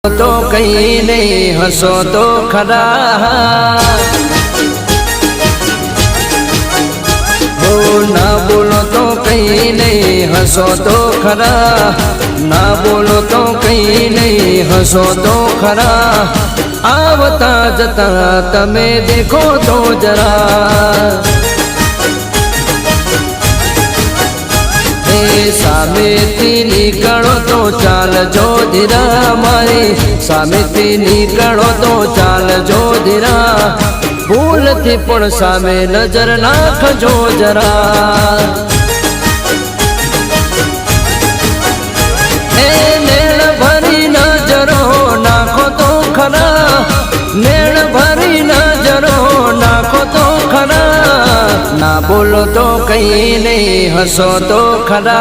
तो कहीं नहीं हंसो तो खरा हो ना बोलो तो कहीं नहीं हंसो तो खरा ना बोलो तो कहीं नहीं हंसो तो खरा आवता जता तमे देखो तो जरा सामेथी निकलो तो चाल जो धीरा मारी सामेथी निकलो तो चाल जो धीरा भूल थी पण सामे नजर नाखजो जरा नेण भरी नजरो नाखो तो खरा नेण भरी नजरो नाखो तो खरा ना बोलो तो कहीं नहीं हंसो तो खरा।